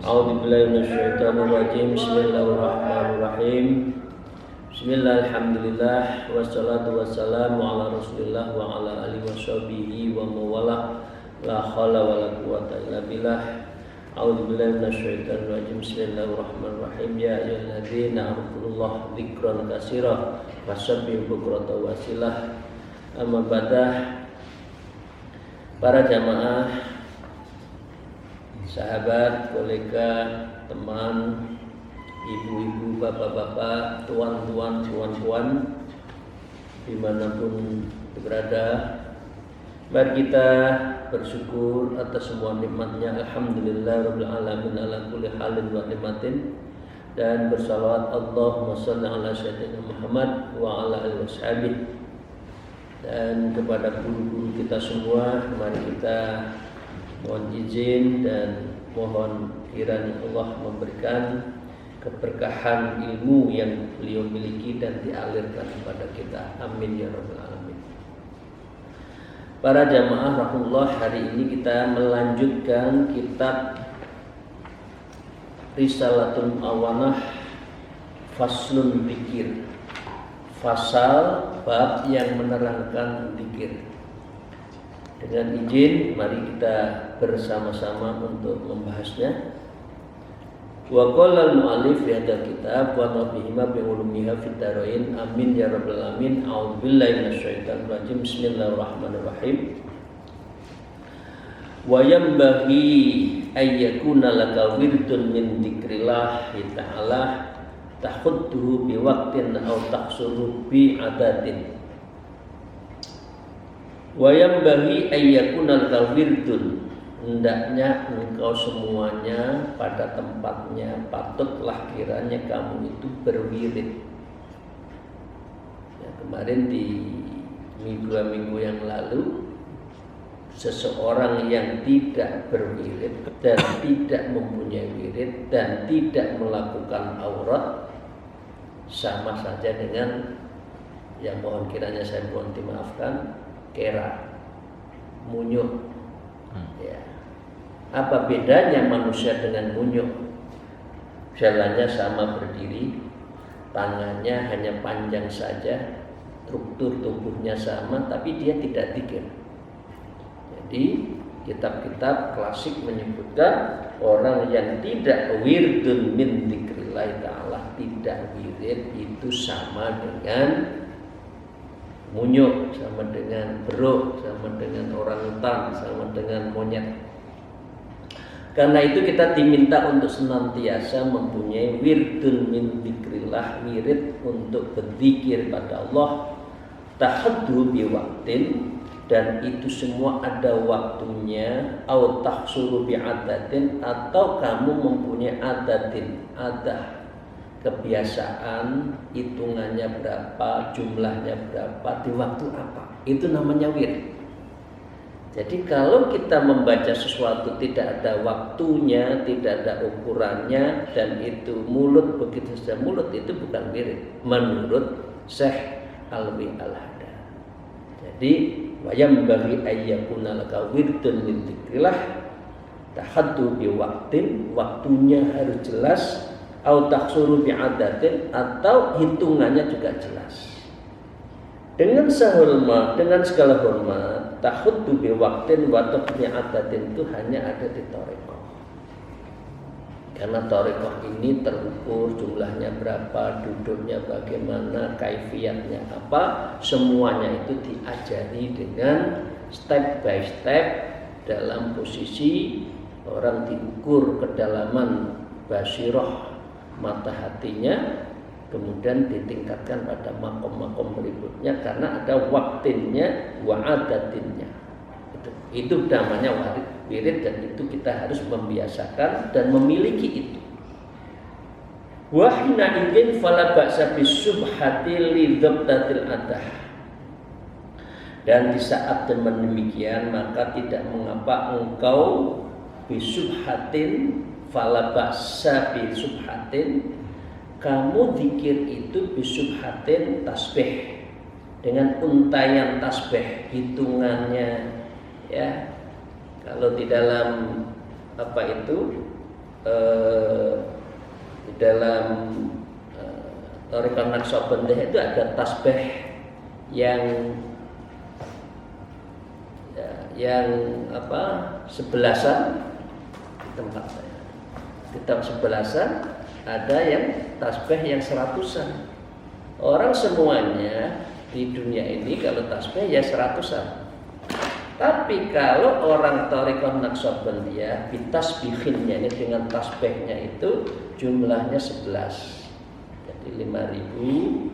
A'udzubillahi minasyaitonirrajim. Bismillahirrahmanirrahim. Bismillah, alhamdulillah, wassalatu wassalamu ala rasulillah wa ala alihi washabihi wa mawalah. La haula wa la quwata illa billah. A'udzubillahi minasyaitonirrajim. Bismillahirrahmanirrahim. Ya ayyuhalladzina amanu dzikran katsira wasabbihu bukratan wa asilah. Amma ba'dah. Para jamaah, sahabat, kolega, teman, ibu-ibu, bapak-bapak, tuan-tuan, puan-puan, dimanapun berada, mari kita bersyukur atas semua nikmatnya. Alhamdulillah rabbil alamin ala kulli halin wa nikmatin, dan bersalawat Allahumma shalli ala sayyidina Muhammad wa ala alihi washabihi. Dan kepada guru-guru kita semua, mari kita mohon izin dan mohon kiranya Allah memberikan keberkahan ilmu yang beliau miliki dan dialirkan kepada kita. Amin ya rabbal alamin. Para jamaah rahimahullah, hari ini kita melanjutkan kitab Risalatul Awanah Faslun Dzikir, fasal bab yang menerangkan zikir. Dengan izin, mari kita bersama-sama untuk membahasnya. Wa qala al-mu'allif fi hadzal kitab wa nafihima bi ulumiha fid darain. Amin ya rabbal alamin. A'udzubillahi minasyaitonir rajim. Bismillahirrahmanirrahim. Wa yanbaghi ay yakuna laka wirdun min dzikrillah ta'ala tahudduhu bi waqtin aw taqsuru bi adatin. Wa yanbaghi ay yakuna laka wirdun, hendaknya engkau semuanya pada tempatnya, patutlah kiranya kamu itu berwirid. Ya, kemarin di dua minggu yang lalu, seseorang yang tidak berwirid dan tidak mempunyai wirid dan tidak melakukan aurat sama saja dengan, yang mohon kiranya saya mohon dimaafkan, kera, munyuk. Ya. Apa bedanya manusia dengan munyuk? Jalannya sama berdiri, tangannya hanya panjang saja, struktur tubuhnya sama, tapi dia tidak zikir. Jadi kitab-kitab klasik menyebutkan orang yang tidak wirdun min dzikrillah ta'ala, tidak wirid, itu sama dengan munyuk, sama dengan beruk, sama dengan orangutan, sama dengan monyet. Karena itu kita diminta untuk senantiasa mempunyai wirdun min dzikrillah, wirid untuk berzikir pada Allah, tahaddu bi waqtin, dan itu semua ada waktunya, au tahsuru bi adatin, atau kamu mempunyai adatin, adah, kebiasaan, hitungannya berapa, jumlahnya berapa, di waktu apa, itu namanya wirid. Jadi kalau kita membaca sesuatu tidak ada waktunya, tidak ada ukurannya, dan itu mulut begitu saja mulut, itu bukan wirid menurut Syekh Alwi Al-Hada. Jadi wayam bagi ayyakuna laka wirdun min dzikrillah tahaddu bi waqtin, waktunya harus jelas, au taksuru bi'adatin, atau hitungannya juga jelas. Dengan sehormat, dengan segala hormat, tahuddu bi waqtin wa bi'adatin itu hanya ada di thariqah. Karena thariqah ini terukur jumlahnya berapa, duduknya bagaimana, kaifiyatnya apa, semuanya itu diajari dengan step by step. Dalam posisi orang diukur kedalaman basirah mata hatinya, kemudian ditingkatkan pada makom-makom berikutnya karena ada waktinnya wa adatinnya. Itu namanya wirid, dan itu kita harus membiasakan dan memiliki itu. Wa hina idzin fala ba'sa bisubhati li dzabtatil adah. Dan di saat demikian maka tidak mengapa engkau bisubhatin, fala ba'sa bisubhatin, kamu zikir itu bisubhatin, tasbih, dengan untayan tasbih, hitungannya, ya. Kalau di dalam di dalam Thariqah Naqsabandiyah itu ada tasbih yang sebelasan di tempat saya. Di tempat sebelasan ada yang tasbih yang 100-an. Orang semuanya di dunia ini kalau tasbih ya 100-an. Tapi kalau orang Thariqah Naqsabandiyah bitasbihinnya ini dengan tasbihnya itu jumlahnya 11. Jadi 5.000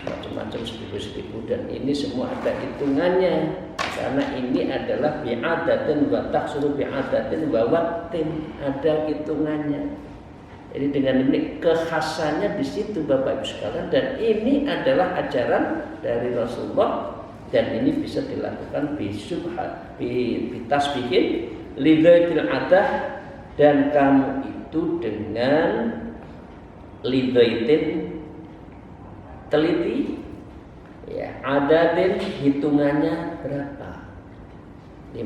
macam-macam 1.000 dan ini semua ada hitungannya. Karena ini adalah bi'adatin wa taksuru bi'adatin wa waqtin, ada hitungannya. Jadi dengan ini kekhasannya di situ Bapak Ibu sekalian, dan ini adalah ajaran dari Rasulullah dan ini bisa dilakukan bitasbihin lidzatil adah, dan kamu itu dengan lidzaitin teliti ya, adadin hitungannya berapa? 5.000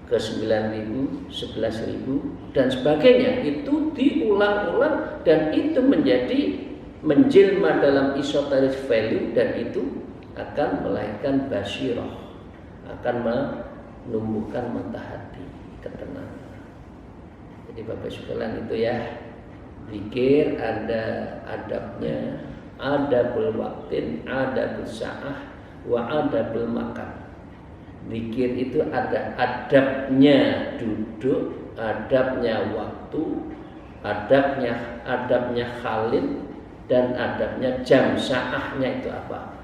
ke 9.000, 11.000 dan sebagainya, itu diulang-ulang dan itu menjadi menjelma dalam esoteric value, dan itu akan melahirkan basyirah, akan menumbuhkan mata hati, ketenangan. Jadi Bapak sekalian itu ya, zikir ada adabnya, adabul waqtin, adabul sa'ah, wa adabul makan. Zikir itu ada adabnya duduk, adabnya waktu, adabnya khalid, dan adabnya jam, sa'ahnya itu apa?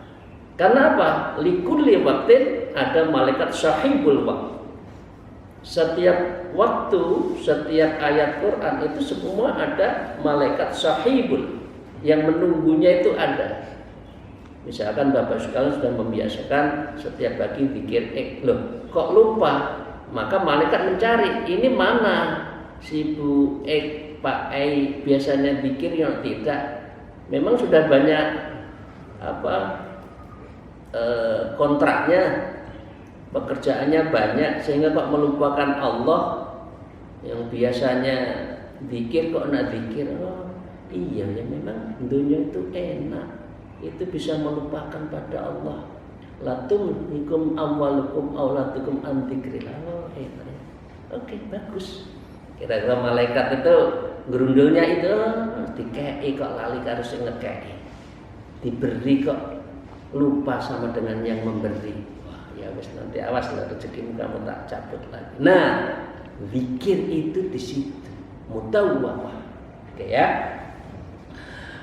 Karena apa? Likulli waqtin ada malaikat sahibul waqt. Setiap waktu, setiap ayat Quran itu semua ada malaikat sahibul yang menunggunya itu ada. Misalkan Bapak sekalian sudah membiasakan setiap pagi zikir, loh kok lupa? Maka malaikat mencari, ini mana si Bu Pak biasanya zikir yang tidak. Memang sudah banyak kontraknya, pekerjaannya banyak sehingga kok melupakan Allah yang biasanya zikir kok nak zikir. Oh iya ya, memang dunia itu enak, itu bisa melupakan pada Allah. Latum hikum amwalukum aulatukum an dzikrillah. Oh enak ya. Oke, bagus. Kira-kira malaikat itu gerundulnya itu dikei kok lali karo sing ngekei. Diberi kok lupa sama dengan yang memberi. Wah, ya wis nanti awas lah rezekimu kamu tak cabut lagi. Nah, zikir itu di situ. Mutawwah. Oke ya.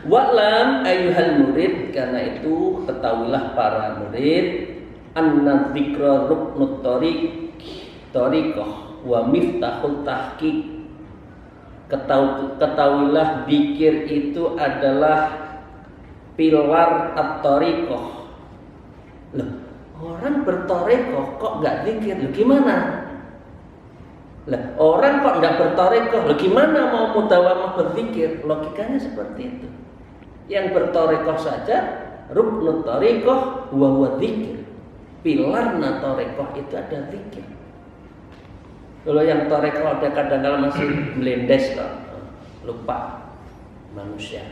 Wa'lam ayyuhal murid, karena itu ketahuilah para murid, anna dzikra ruknut thariqah wa miftahul tahqiq. Ketahuilah zikir itu adalah pilar at-thariqah. Loh, orang berthariqah kok enggak zikir? Loh gimana? Lah, orang kok enggak berthariqah, loh gimana mau mudawamah berzikir? Logikanya seperti itu. Yang berthariqah saja ruknut thariqah wa huwa dzikir. Pilarna thariqah itu ada zikir. Kalau yang thariqah ada kadang-kadang masih melendes loh, lupa manusia.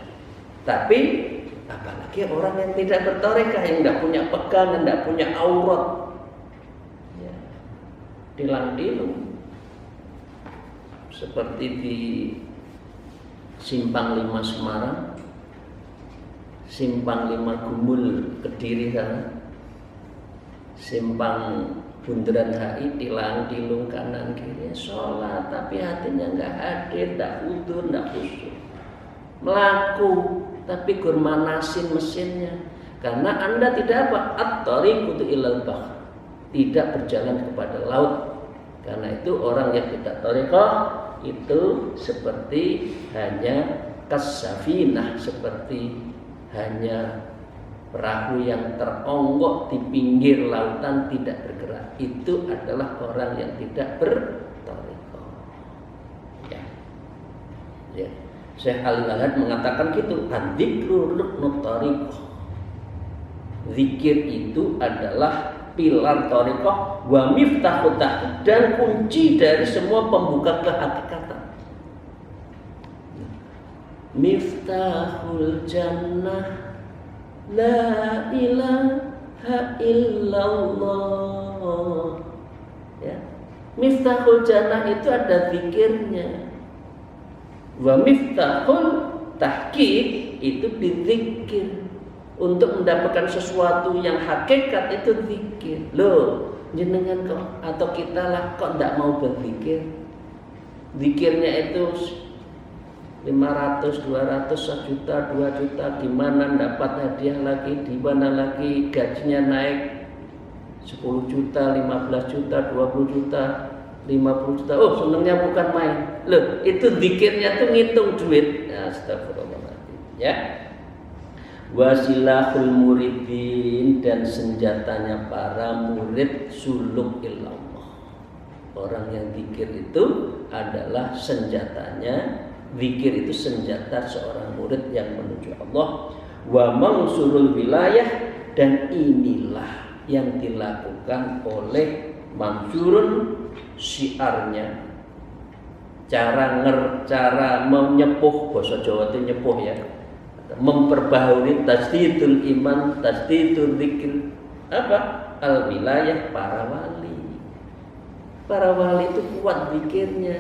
Tapi apalagi orang yang tidak berthariqah, yang tidak punya pegangan, tidak punya aurat, ya, dilang-dilung. Seperti di Simpang 5 Semarang, Simpang 5 Gumul Kediri sana, Simpang Bundaran HI, dilang-dilung kanan kiri, sholat tapi hatinya nggak hadir, nggak udur, nggak khusyuk. Melaku tapi gur manasin mesinnya, karena Anda tidak apa? At-thariqu ilal bahr, tidak berjalan kepada laut. Karena itu orang yang tidak thariqah itu seperti hanya kasafinah, seperti hanya perahu yang teronggok di pinggir lautan tidak bergerak. Itu adalah orang yang tidak berthariqah. Ya. Syekh Al-Ghazali mengatakan gitu, adzikru ruknut thariqah. Zikir itu adalah pilar thariqah, wa miftahut tahqiq, dan kunci dari semua pembuka kehakikatan. Miftahul jannah la ilaha illallah. Ya. Miftahul jannah itu ada zikirnya. Wa miftahul tahqiq itu dizikir. Untuk mendapatkan sesuatu yang hakikat itu zikir. Loh, jenengan kok atau kita lah kok tidak mau berzikir? Zikirnya itu 500, 200, 1 juta, 2 juta, gimana dapat hadiah lagi, di mana lagi gajinya naik 10 juta, 15 juta, 20 juta, 50 juta. Oh, senangnya bukan main. Loh, itu zikirnya tuh ngitung duit. Astagfirullahaladzim. Ya. Wasilahul muridin, dan senjatanya para murid suluk ilallah. Orang yang zikir itu adalah senjatanya. Zikir itu senjata seorang murid yang menuju Allah. Wa mangsurul wilayah, dan inilah yang dilakukan oleh mansurun, syiarnya, cara menyepuh, bahasa Jawa itu nyepuh ya, memperbaharui tasdidul iman, tasdidul zikir, apa? Al wilayah para wali. Para wali itu kuat zikirnya.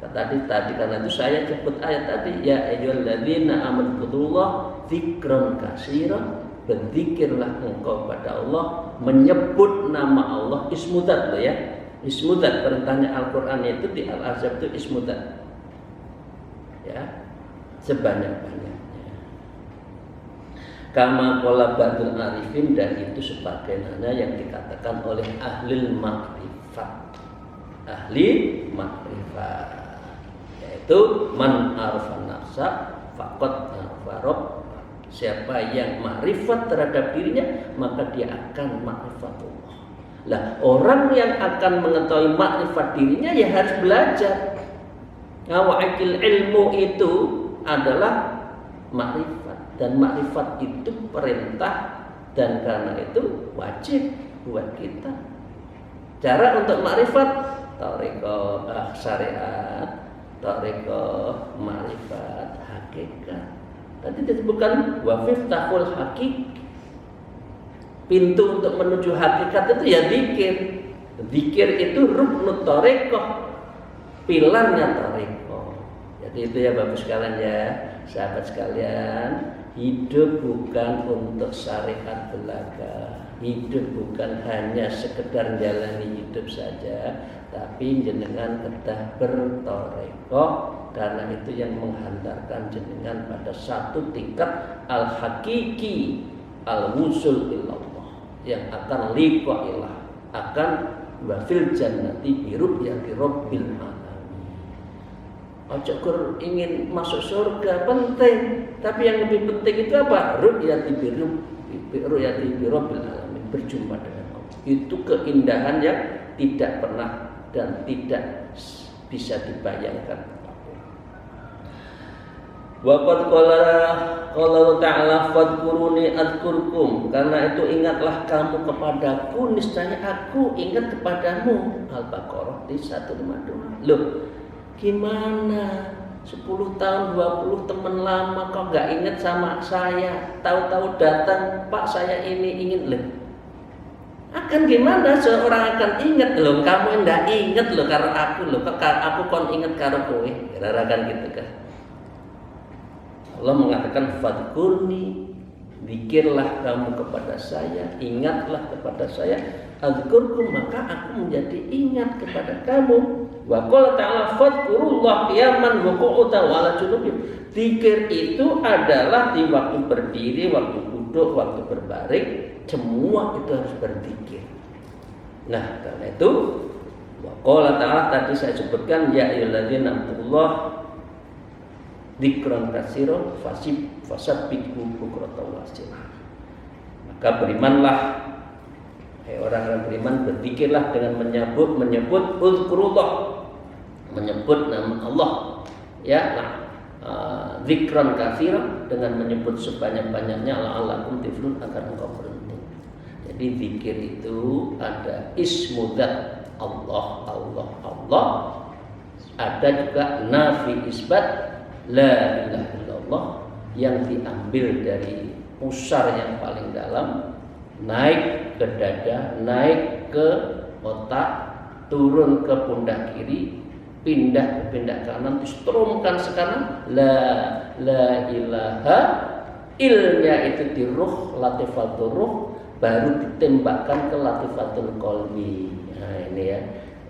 Tadi karena itu saya sebut ayat tadi, ya ayyuhalladzina amanu dzikran katsiran, berzikirlah engkau pada Allah, menyebut nama Allah, ismudzat loh ya. Ismudzat, perintahnya Al-Qur'an itu di Al-Ahzab itu ismudzat. Ya. Sebanyak-banyaknya. Kama qala ba'dul arifin, dan itu sebagaimana yang dikatakan oleh ahli makrifat. Ahli makrifat. Yaitu man arfan nafsa faqad arfa rabb. Siapa yang makrifat terhadap dirinya, maka dia akan makrifatullah. Lah, orang yang akan mengetahui makrifat dirinya ya harus belajar. Ngawaikil ilmu itu adalah makrifat, dan makrifat itu perintah, dan karena itu wajib buat kita. Cara untuk makrifat, thariqah syariat, thariqah makrifat hakikat. Tadi disebutkan wa miftahul haqiq. Pintu untuk menuju hakikat itu ya zikir. Zikir itu ruknut thariqah, pilarnya thariqah. Jadi itu ya Bapak sekalian ya, sahabat sekalian, hidup bukan untuk syariat belaka. Hidup bukan hanya sekedar jalani hidup saja, tapi jenengan kedah berthariqah, karena itu yang menghantarkan jenengan pada satu tingkat al-hakiki, al-wusul ilallah, yang akan liqa ilah, akan wafil jannati biru'yati rabbil alamin. Ojo kur ingin masuk surga penting, tapi yang lebih penting itu apa? Ru'yati birabbil alamin, berjumpa dengan Allah. Itu keindahan yang tidak pernah dan tidak bisa dibayangkan. Waqad qala ta'ala fadkuruni adzkurkum, karena itu ingatlah kamu kepadaku, niscaya aku ingat kepadamu. Al-Baqarah di 152. Loh, gimana 10 tahun 20 teman lama kok nggak ingat sama saya, tahu-tahu datang, Pak saya ini ingin. Loh, akan gimana seorang akan ingat? Loh, kamu ndak ingat loh karo aku, loh aku kon ingat karo kowe, kira-kira kan gitu kan. Allah mengatakan fadkurni, zikirlah kamu kepada saya, ingatlah kepada saya, adzkurkum, maka aku menjadi ingat kepada kamu. Wa qala ta'ala fadkurullah qiyaman wa qu'udan wa 'ala junubihim. Zikir itu adalah di waktu berdiri, waktu duduk, waktu berbaring, semua itu harus berzikir. Nah, karena itu wa qala ta'ala tadi saya sebutkan, ya ayyuhalladzina amanu dzikran katsiran fasabbihu bukratan wa asila. Maka berimanlah, orang-orang beriman, berzikirlah dengan menyebut uzkurullah, menyebut nama Allah, ya, dzikran katsiran, dengan menyebut sebanyak-banyaknya la'allakum tuflihun, agar engkau beruntung. Jadi zikir itu ada ismu dzat Allah, Allah, Allah. Ada juga nafi isbat la ilaha illallah yang diambil dari pusar yang paling dalam, naik ke dada, naik ke otak, turun ke pundak kiri, pindah ke pundak kanan, distrumkan sekarang la ilaha, ilnya itu di ruh, latifatul ruh, baru ditembakkan ke latifatul qalbi. Nah ini ya,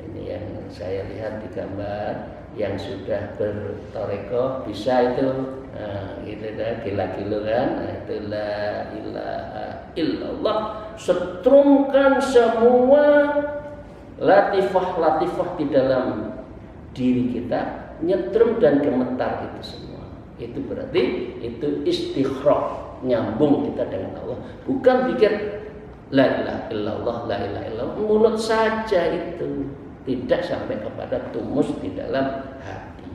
ini yang saya lihat di gambar yang sudah bertoreko bisa itu, nah, gitu dah gila-gila kan, nah, itu la ilaha illallah, setrumkan semua latifah-latifah di dalam diri kita, nyetrum dan gemetar itu semua. Itu berarti itu istikhraj, nyambung kita dengan Allah, bukan pikir la ilaha illallah, la ilaha illallah mulut saja, itu tidak sampai kepada tumus di dalam hati.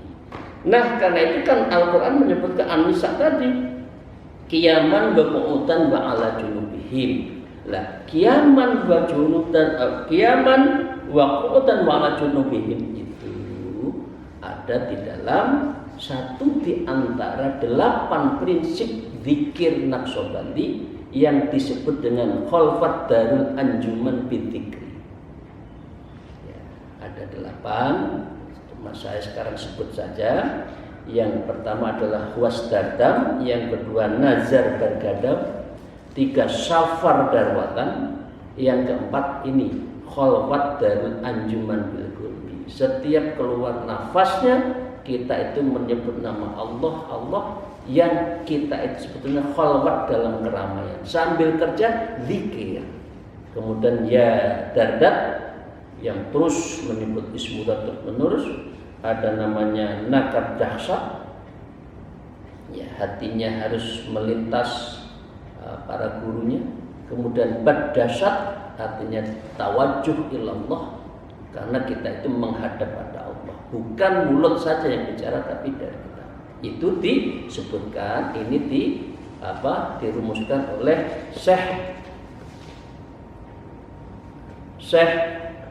Nah, karena itu kan Al-Quran menyebutkan An-Nisa tadi, qiyaman wa qu'udan wa ala junubihim. Lah, qiyaman wa qu'udan wa ala junubihim itu ada di dalam satu di antara 8 prinsip zikir Naqsyabandi yang disebut dengan Khalwat Darul Anjuman Bidzikri. Ada 8, saya sekarang sebut saja. Yang pertama adalah wasdardam, yang kedua nazar bergadab, 3 syafar darwatan, yang keempat ini khalwat darul anjuman bil qulbi. Setiap keluar nafasnya kita itu menyebut nama Allah, Allah yang kita itu sebetulnya khalwat dalam keramaian. Sambil kerja zikir. Kemudian ya dardat yang terus menyebut ismu dzat terus-menerus, ada namanya nakab dahsyat, ya hatinya harus melintas para gurunya. Kemudian bad dahsyat, artinya tawajuh ilallah, karena kita itu menghadap pada Allah, bukan mulut saja yang bicara tapi dari kita. Itu disebutkan, ini dirumuskan oleh Syekh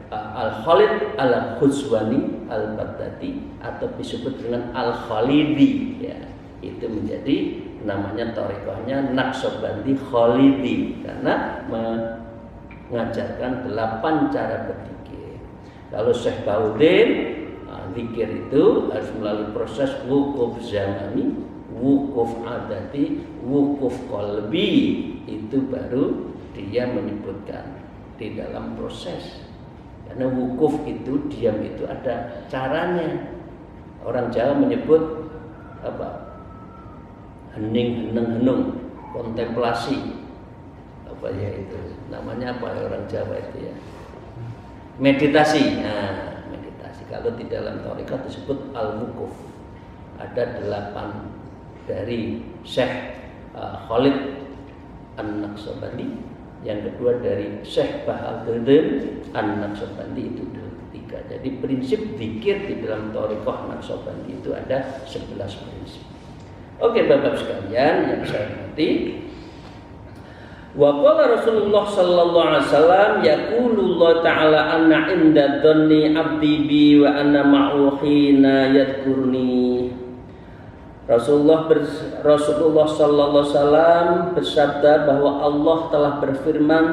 Al-Khalid Al-Khuzwani Al-Baghdadi, atau disebut dengan Al-Khalidi, ya. Itu menjadi namanya thariqahnya Naqsyabandi Khalidi, karena mengajarkan 8 cara berzikir. Kalau Syekh Baudin, zikir itu harus melalui proses wukuf zamani, wukuf adati, wukuf qalbi. Itu baru dia menyebutkan di dalam proses. Karena wukuf itu, diam itu ada caranya. Orang Jawa menyebut hening, heneng, henung, kontemplasi. Apa ya itu? Namanya apa ya orang Jawa itu ya? Meditasi. Nah, meditasi. Kalau di dalam thariqah disebut al-wukuf. Ada 8 dari Syekh Khalid An-Naqsyabandi. Yang kedua dari Syekh Bahaduddin An-Naqsyabandi, itu 3. Jadi prinsip zikir di dalam thariqah Naqsyabandi itu ada 11 prinsip. Oke Bapak sekalian yang saya hormati, wa qala Rasulullah sallallahu alaihi wasallam yaqulullah ta'ala anna inda dhanni 'abdi bi wa anna ma'u hina yadhkurni. Rasulullah sallallahu alaihi wasallam bersabda bahwa Allah telah berfirman,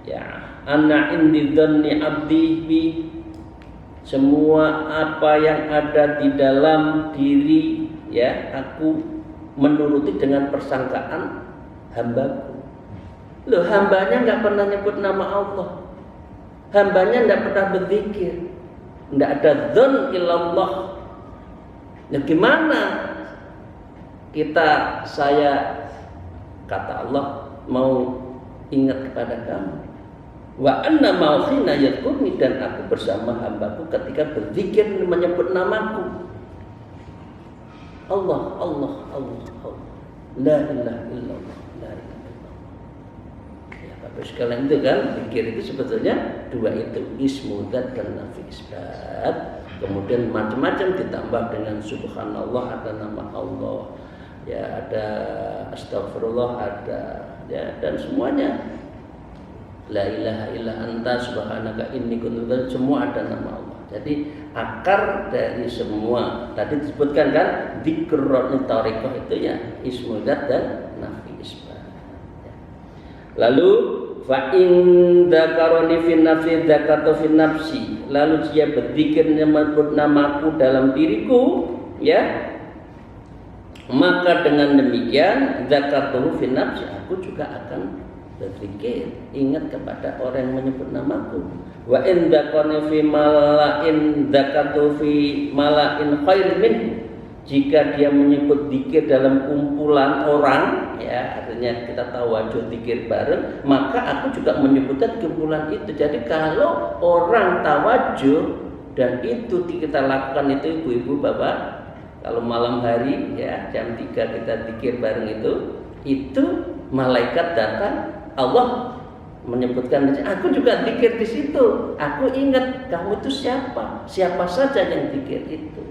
ya, ana indi dhanni abdi bi, semua apa yang ada di dalam diri, ya, aku menuruti dengan persangkaan hambaku. Loh, hambanya nggak pernah nyebut nama Allah, hambanya nggak pernah berzikir, nggak ada dzan illallah. Nah, gimana saya kata Allah mau ingat kepada kamu, wa anna ma'khina yadhkurni, dan aku bersama hambaku ketika berzikir menyebut namaku. Allah, Allah, Allah, Allah, la ilaha illallah, la ilaha illallah. Ya Bapak sekalian, itu kan zikir itu sebetulnya 2 itu, ismu dzat dan nafi isbat. Kemudian macam-macam ditambah dengan subhanallah, ada nama Allah, ya, ada astagfirullah, ada, ya, dan semuanya La ilaha illa anta subhanaka inni kuntu minadz, semua ada nama Allah. Jadi akar dari semua tadi disebutkan kan dzikrun tariqah itu ya ismu dzat dan nafi isbat. Lalu fa in dzakaroni fi nafsi dzakatu fi nafsi, lalu dia berzikir menyebut namaku dalam diriku, ya, maka dengan demikian dzakatuhu fi nafsi, aku juga akan berzikir, ingat kepada orang yang menyebut namaku. Wa in dzakani fi mala'in dzakatu fi mala'in khair min, jika dia menyebut zikir dalam kumpulan orang, ya artinya kita tawajuh zikir bareng, maka aku juga menyebutkan kumpulan itu. Jadi kalau orang tawajuh dan itu kita lakukan itu ibu-ibu bapak, kalau malam hari ya jam 3 kita zikir bareng itu malaikat datang, Allah menyebutkan, aku juga zikir di situ. Aku ingat kamu itu siapa saja yang zikir itu.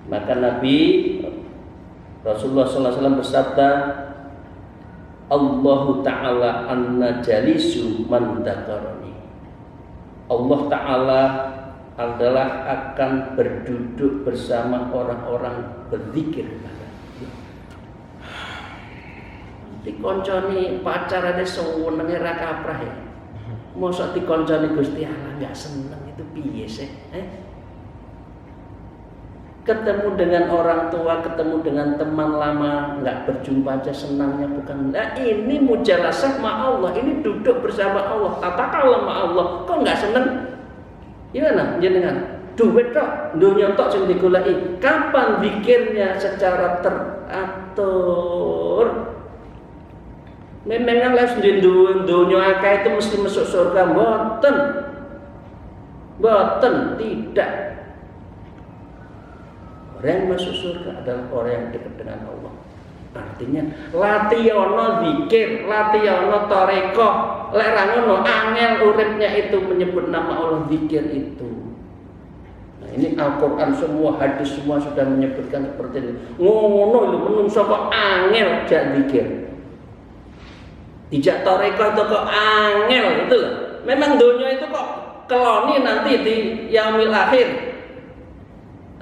Maka Nabi Rasulullah SAW bersabda, Allahu Ta'ala anna jalisu man dzakarani. Allah Ta'ala adalah akan berduduk bersama orang-orang berzikir kepada. Dikonconi pacarane senenge ra kaprah ya. Mosok dikonconi Gusti Allah enggak seneng, itu piye sih? Ketemu dengan orang tua, ketemu dengan teman lama, enggak berjumpa aja senangnya bukan. Nah, ini mujalasah ma Allah, ini duduk bersama Allah, tatakallah ma Allah. Kok enggak seneng? Gimana jenengan? Duit tok, dunya tok sing digoleki. Kapan zikirnya secara teratur? Memang les di dunia akeh itu mesti masuk surga, boten, tidak. Orang yang masuk surga adalah orang yang dekat dengan Allah. Artinya latiyono zikir, latiyono tarekoh, lek ra ngono angel uripnya itu menyebut nama Allah, zikir itu. Nah, ini Al-Qur'an semua, hadis semua sudah menyebutkan seperti ini. Ngono lho menungso kok angel jak zikir. Dijak tarekoh itu kok angel itu loh. Memang dunia itu kok keloni nanti di yaumil akhir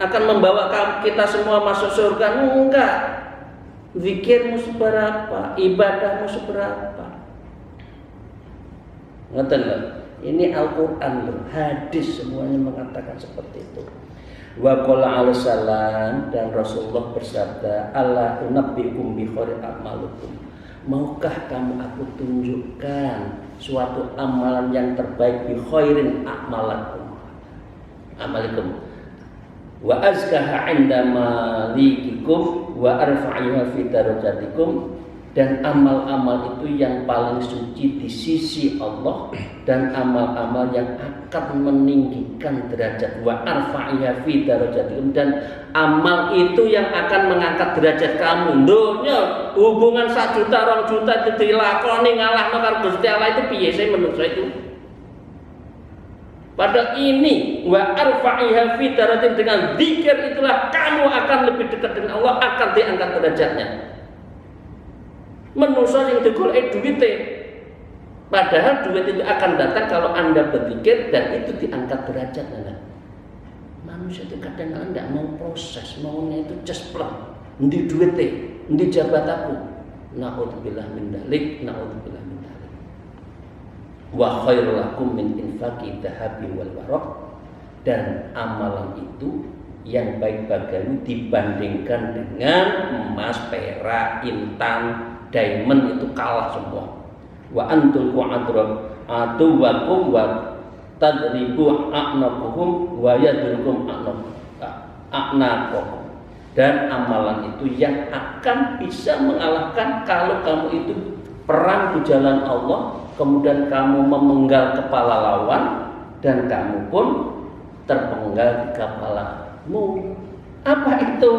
akan membawa kita semua masuk surga. Enggak. Zikirmu seberapa, ibadahmu seberapa. Ngerti loh. Ini Al-Qur'an loh, hadis semuanya mengatakan seperti itu. Wa qala alaihissalam, dan Rasulullah bersabda, ala unabbiukum bi khairi a'malukum. Maukah kamu aku tunjukkan suatu amalan yang terbaik, bi khairin a'malakum, amalikum wa azkaha 'inda malikikum wa arfa'iha fi darajatikum, dan amal-amal itu yang paling suci di sisi Allah dan amal-amal yang akan meninggikan derajat, wa arfa'iha fi darajatikum, dan amal itu yang akan mengangkat derajat kamu. Dunya hubungan 1 juta 2 juta itu dilakoni ngalahno karo Gusti Allah itu piye sih menurut saya itu? Pada ini wa arfa'iha fi darajatin, dengan zikir itulah kamu akan lebih dekat dengan Allah, akan diangkat derajatnya. Manusia yang digoleki duwite, padahal duit itu akan datang kalau Anda berzikir dan itu diangkat derajatnya. Manusia itu kadang-kadang tidak mau proses, maunya itu cesplak, endi duwite, endi jabataku. Na'udzubillah min dzalik, na'udzubillah min dzalik. Wa khairul lakum min infaqi dhahabi wal waraq, dan amalan itu yang baik bagimu dibandingkan dengan emas, perak, intan, diamond, itu kalah semua. Wa antul atuwakum wa tadribu a'naquhum wa yadrukum a'naquhum, dan amalan itu yang akan bisa mengalahkan kalau kamu itu perang di jalan Allah, kemudian kamu memenggal kepala lawan dan kamu pun terpenggal di kepalamu. Apa itu?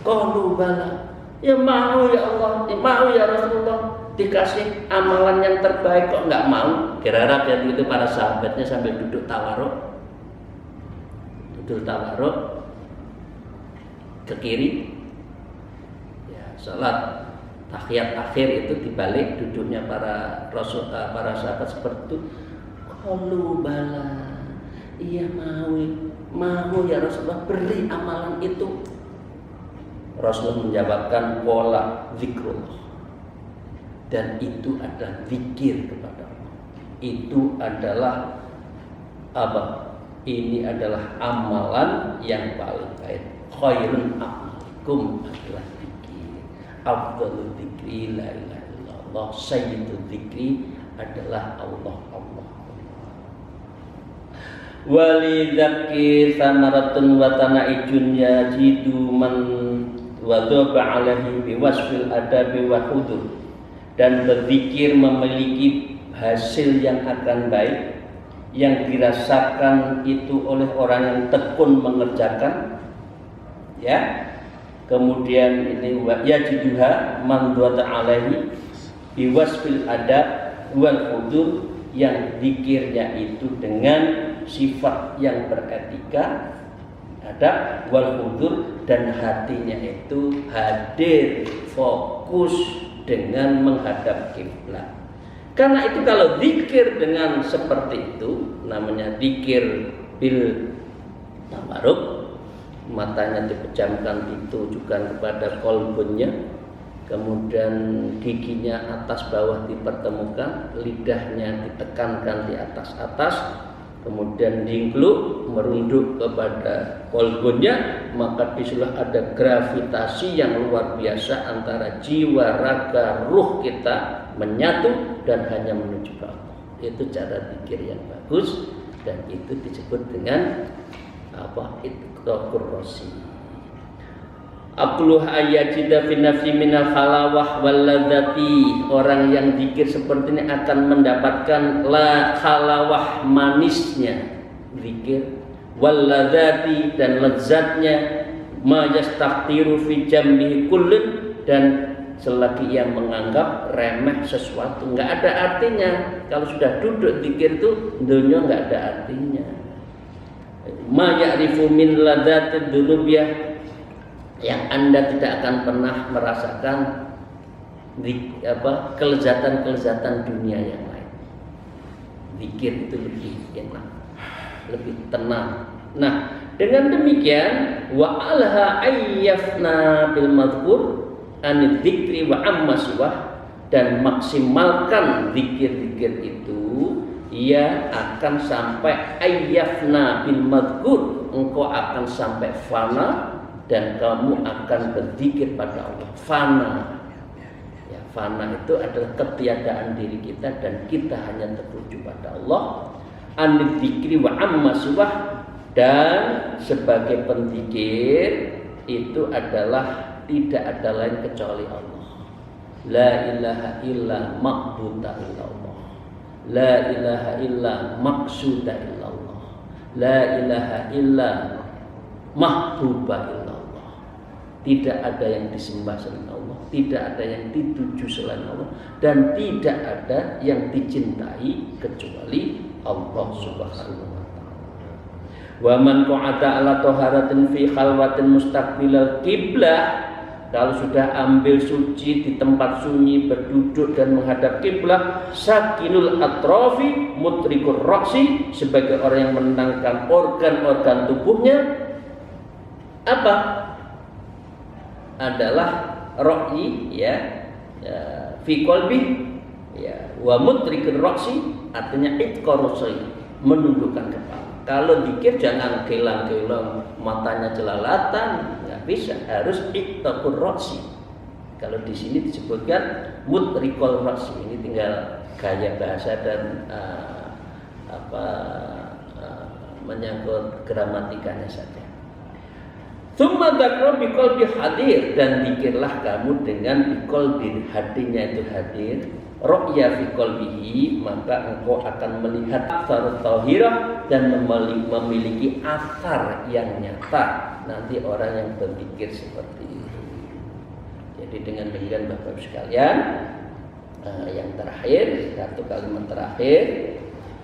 Qalu bala. Ya mau ya Allah, ya mau ya Rasulullah, dikasih amalan yang terbaik kok enggak mau. Kira-kira kayak gitu para sahabatnya sambil duduk tawaruk. Duduk tawaruk ke kiri. Ya, salat tahiyat akhir itu dibalik duduknya para rasul, para sahabat seperti itu. Qalu bala, iya mau ya Rasulullah, beri amalan itu. Rasulullah menjawabkan qala zikrullah, dan itu adalah zikir kepada Allah. Itu adalah apa? Ini adalah amalan yang paling baik. Khairun a'malikum adalah zikir. Afdhalul dzikri la ilaha illallah. Sayyidul dzikri adalah Allah. Walidzakir samaratun wa tanaijun yajidu man wadaba alaihi biwasfil adabi wa hudur. Dan berzikir memiliki hasil yang akan baik, yang dirasakan itu oleh orang yang tekun mengerjakan, ya. Kemudian ini yajiduha man wadaba alaihi biwasfil adab wal hudur, yang zikirnya itu dengan sifat yang beretika, ada wal hudur, dan hatinya itu hadir, fokus dengan menghadap kiblat. Karena itu kalau zikir dengan seperti itu, namanya zikir bil tabarruk, matanya dipejamkan, ditujukan kepada kolbunnya, kemudian giginya atas bawah dipertemukan, lidahnya ditekankan di atas, kemudian dingkluk merunduk kepada kolbunnya, maka disitulah ada gravitasi yang luar biasa antara jiwa, raga, ruh kita menyatu dan hanya menuju ke Allah. Itu cara zikir yang bagus, dan itu disebut dengan apa? Ittaqur rasi. Aqluh ayajida fi nafsi minal khalawah wal ladzati. Orang yang zikir seperti ini akan mendapatkan la khalawah, manisnya zikir, wal ladzati, dan lezatnya, ma yastaqtiru fi jambihi kullun, dan selagi yang menganggap remeh sesuatu, enggak ada artinya. Kalau sudah duduk zikir itu dunia enggak ada artinya. Ma ya'rifu min ladzati dzunubiyah, yang Anda tidak akan pernah merasakan kelezatan dunia yang lain. Zikir itu lebih enak, lebih tenang. Nah, dengan demikian wa alha ayyafna bil madhkur an dzikri wa amma siwah, dan maksimalkan zikir-zikir itu, ia akan sampai ayyafna bil madhkur, engkau akan sampai fana, dan kamu akan berzikir pada Allah. Fana, ya, fana itu adalah ketiadaan diri kita dan kita hanya tertuju pada Allah. An dzikri wa amma siwah, dan sebagai penzikir itu adalah tidak ada lain kecuali Allah. La ilaha illa ma'buda illallah, la ilaha illa maqsuda illallah, la ilaha illa mahbuba illallah. Tidak ada yang disembah selain Allah, tidak ada yang dituju selain Allah, dan tidak ada yang dicintai kecuali Allah Subhanahu wa ta'ala. Wa man qa'ada ala taharatin fi khalwatin mustaqbilal qiblah, kalau sudah ambil suci di tempat sunyi, berduduk dan menghadap kiblat, sakinul atrofi mutrikur roksi, sebagai orang yang menenangkan organ-organ tubuhnya, apa? Adalah ro'i, ya, fi qalbi, ya, wa mutrikur roksi, artinya itqarusi, menundukkan kepala. Kalau zikir jangan gelang-gelang, matanya jelalatan, nggak bisa, harus ittaqur roksi. Kalau di sini disebutkan mutrikul roksi, ini tinggal gaya bahasa dan menyangkut gramatikanya saja. Tsumma dzakra biqalbi hadir, dan zikirlah kamu dengan biqalbi, hatinya itu hadir. Ru'ya fi qalbihi, maka engkau akan melihat athar tahirah, dan memiliki asar yang nyata nanti orang yang berzikir seperti itu. Jadi dengan demikian Bapak sekalian, yang terakhir, satu kalimat terakhir.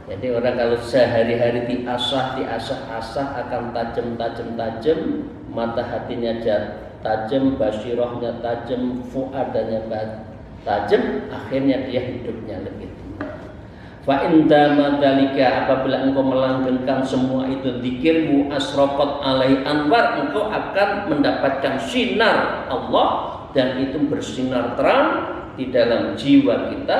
Jadi orang kalau sehari-hari diasah akan tajam, mata hatinya tajam, basirohnya tajam, fuadanya tajam, akhirnya dia hidupnya lebih tenang. Fa indama dzalika, apabila engkau melanggengkan semua itu zikirmu, asraqat alai anwar, engkau akan mendapatkan sinar Allah, dan itu bersinar terang di dalam jiwa kita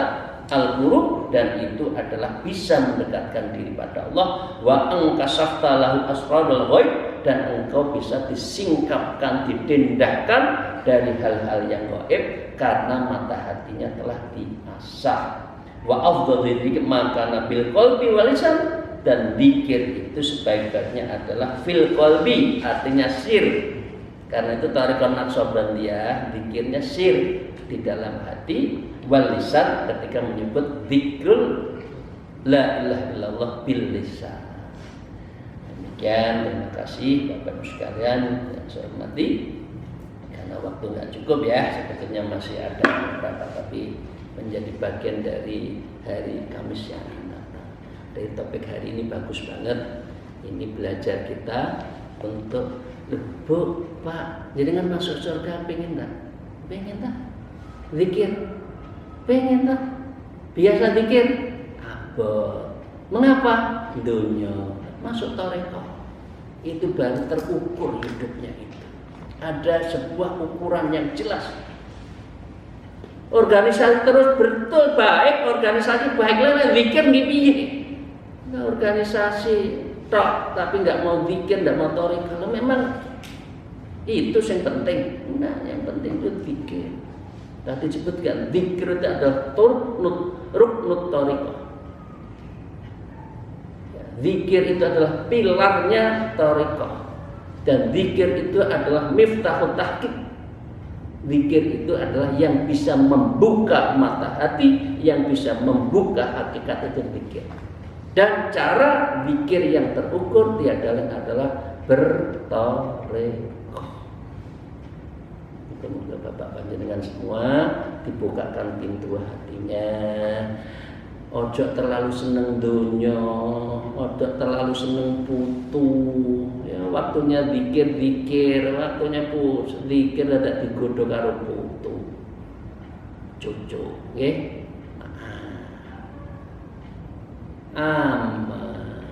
al-qulub, dan itu adalah bisa mendekatkan diri pada Allah. Wa angkasafta lahu asradul ghaib, dan engkau bisa disingkapkan, didendahkan dari hal-hal yang gaib karena mata hatinya telah diasah. Wa afdhalu dzikr maka nabil qalbi wal lisan, dan zikir itu sebaik-baiknya adalah fil qalbi, artinya sir. Karena itu tariqah Naqsabandiyah zikirnya sir di dalam hati, wal lisan ketika menyebut zikrul la ilaha illallah bil lisan. Demikian, terima kasih Bapak Ibu sekalian yang saya hormati. Karena waktu nggak cukup ya, sebetulnya masih ada beberapa, tapi menjadi bagian dari hari Kamis yang akan datang. Dari topik hari ini bagus banget. Ini belajar kita untuk, Bu, Pak, jenengan masuk surga pengen tak? Pengen tak? Zikir? Pengen tak? Biasa zikir? Abot. Mengapa? Dunia. Masuk tarekat. Itu baru terukur hidupnya itu. Ada sebuah ukuran yang jelas. Organisasi terus betul baik, organisasi baik lah, zikir piye? Nah, organisasi tok tapi nggak mau zikir, nggak mau tarekat. Kalau memang itu yang penting. Nah, yang penting itu zikir. Tadi disebutkan zikir itu adalah ruknut tarekat. Zikir itu adalah pilarnya tarekat, dan zikir itu adalah miftahut tahqiq. Zikir itu adalah yang bisa membuka mata hati, yang bisa membuka hakikat itu zikir. Dan cara zikir yang terukur tiada lain adalah bertarekat. Semoga Bapak panjenengan semua dibukakan pintu hatinya. Ojo terlalu seneng dunya, ojo terlalu seneng putu. Ya, waktunya zikir, waktunya zikir ada digodho karo putu. Cucu, nggih. Aman.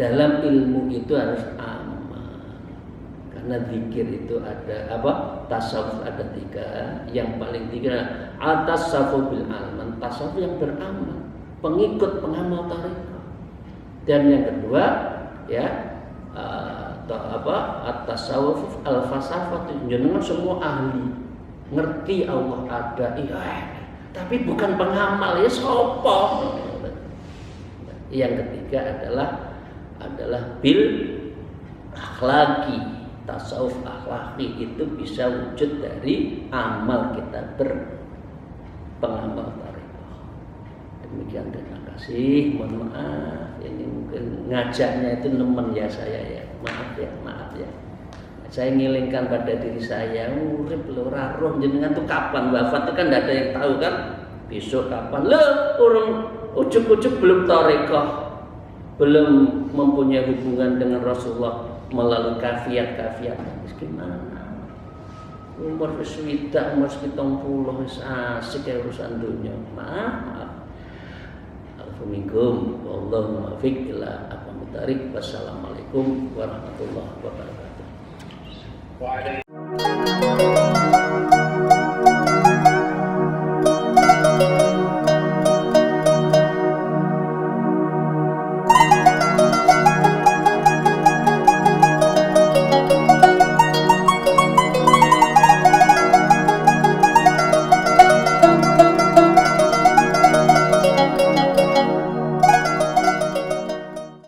Dalam ilmu itu harus aman. Karena zikir itu ada apa? Tasawuf ada 3. Yang paling 3 at-tasawuf bil alman, tasawuf yang beramal, pengikut pengamal tarekat. Dan yang kedua ya at-tasawuf al-falsafah, jenengan semua ahli, ngerti Allah ada, tapi bukan pengamal, ya sopo. Yang ketiga adalah bil akhlaki. Tasawuf akhlaki itu bisa wujud dari amal kita berpengamal tarekat. Demikian, terima kasih. Mohon maaf, ini mungkin ngajaknya itu nemen ya saya ya. Maaf ya. Saya ngilingkan pada diri saya, urip lho ora roh jenengan tuh kapan wafat itu kan tidak ada yang tahu kan. Besok kapan? Orang ujuk-ujuk belum tarekat, belum mempunyai hubungan dengan Rasulullah melalui kafiat-kafiat. Gimana? Umur swidak, umur 70 wis asik ya urusan dunia. Maaf. Alhamdulillah, wallahu muwaffiq ila aqwamit thariq. Wassalamualaikum warahmatullahi wabarakatuh.